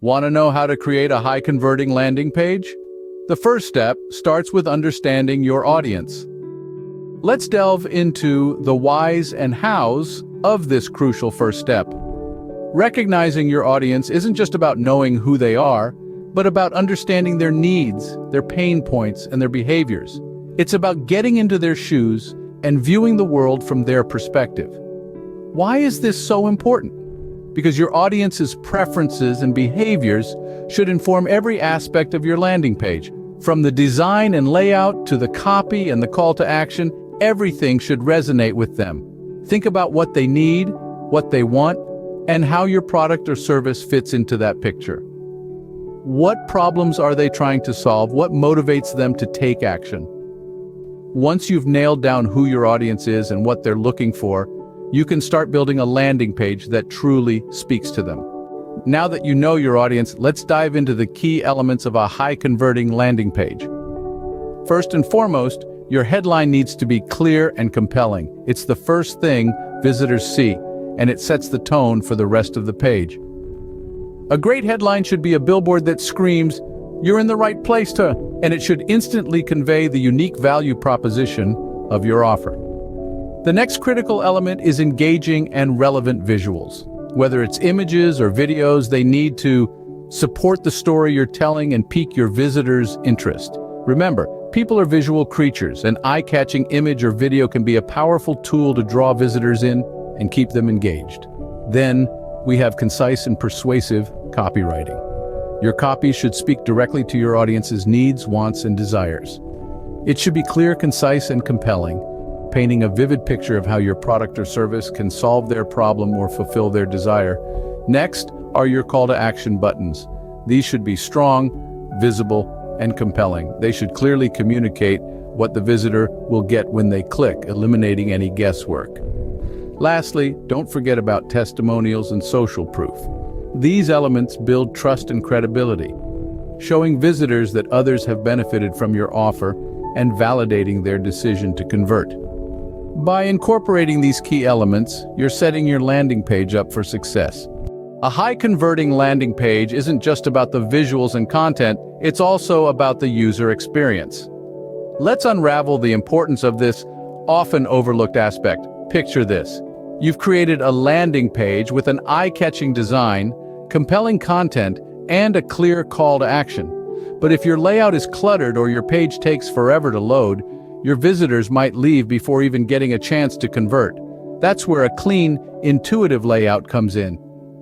Want to know how to create a high-converting landing page? The first step starts with understanding your audience. Let's delve into the whys and hows of this crucial first step. Recognizing your audience isn't just about knowing who they are, but about understanding their needs, their pain points, and their behaviors. It's about getting into their shoes and viewing the world from their perspective. Why is this so important? Because your audience's preferences and behaviors should inform every aspect of your landing page. From the design and layout to the copy and the call to action, everything should resonate with them. Think about what they need, what they want, and how your product or service fits into that picture. What problems are they trying to solve? What motivates them to take action? Once you've nailed down who your audience is and what they're looking for, you can start building a landing page that truly speaks to them. Now that you know your audience, let's dive into the key elements of a high-converting landing page. First and foremost, your headline needs to be clear and compelling. It's the first thing visitors see, and it sets the tone for the rest of the page. A great headline should be a billboard that screams, "You're in the right place to," and it should instantly convey the unique value proposition of your offer. The next critical element is engaging and relevant visuals. Whether it's images or videos, they need to support the story you're telling and pique your visitors' interest. Remember, people are visual creatures. An eye-catching image or video can be a powerful tool to draw visitors in and keep them engaged. Then, we have concise and persuasive copywriting. Your copy should speak directly to your audience's needs, wants, and desires. It should be clear, concise, and compelling, painting a vivid picture of how your product or service can solve their problem or fulfill their desire. Next are your call to action buttons. These should be strong, visible, and compelling. They should clearly communicate what the visitor will get when they click, eliminating any guesswork. Lastly, don't forget about testimonials and social proof. These elements build trust and credibility, showing visitors that others have benefited from your offer and validating their decision to convert. By incorporating these key elements, you're setting your landing page up for success. A high-converting landing page isn't just about the visuals and content, it's also about the user experience. Let's unravel the importance of this often overlooked aspect. Picture this. You've created a landing page with an eye-catching design, compelling content, and a clear call to action. But if your layout is cluttered or your page takes forever to load, your visitors might leave before even getting a chance to convert. That's where a clean, intuitive layout comes in.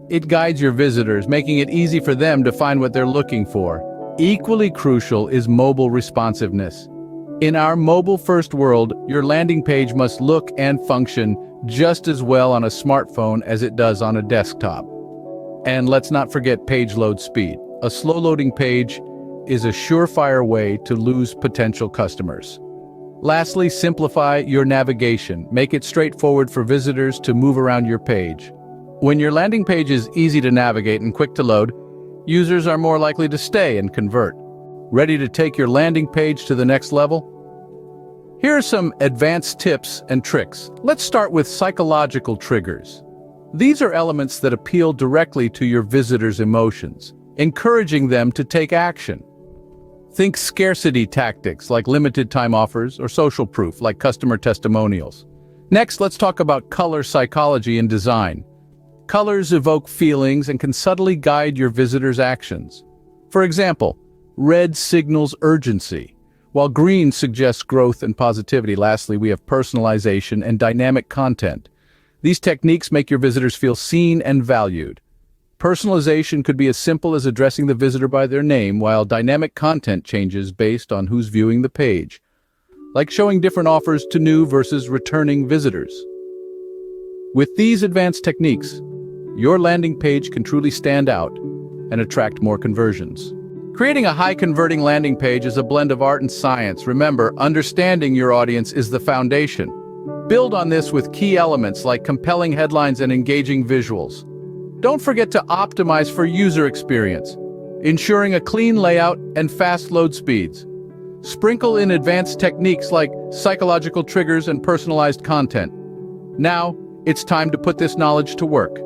It guides your visitors, making it easy for them to find what they're looking for. Equally crucial is mobile responsiveness. In our mobile-first world, your landing page must look and function just as well on a smartphone as it does on a desktop. And let's not forget page load speed. A slow-loading page is a surefire way to lose potential customers. Lastly, simplify your navigation. Make it straightforward for visitors to move around your page. When your landing page is easy to navigate and quick to load, users are more likely to stay and convert. Ready to take your landing page to the next level? Here are some advanced tips and tricks. Let's start with psychological triggers. These are elements that appeal directly to your visitors' emotions, encouraging them to take action. Think scarcity tactics like limited time offers or social proof like customer testimonials. Next, let's talk about color psychology and design. Colors evoke feelings and can subtly guide your visitors' actions. For example, red signals urgency, while green suggests growth and positivity. Lastly, we have personalization and dynamic content. These techniques make your visitors feel seen and valued. Personalization could be as simple as addressing the visitor by their name, while dynamic content changes based on who's viewing the page, like showing different offers to new versus returning visitors. With these advanced techniques, your landing page can truly stand out and attract more conversions. Creating a high-converting landing page is a blend of art and science. Remember, understanding your audience is the foundation. Build on this with key elements like compelling headlines and engaging visuals. Don't forget to optimize for user experience, ensuring a clean layout and fast load speeds. Sprinkle in advanced techniques like psychological triggers and personalized content. Now, it's time to put this knowledge to work.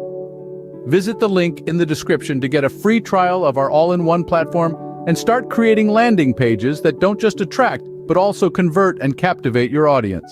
Visit the link in the description to get a free trial of our all-in-one platform and start creating landing pages that don't just attract, but also convert and captivate your audience.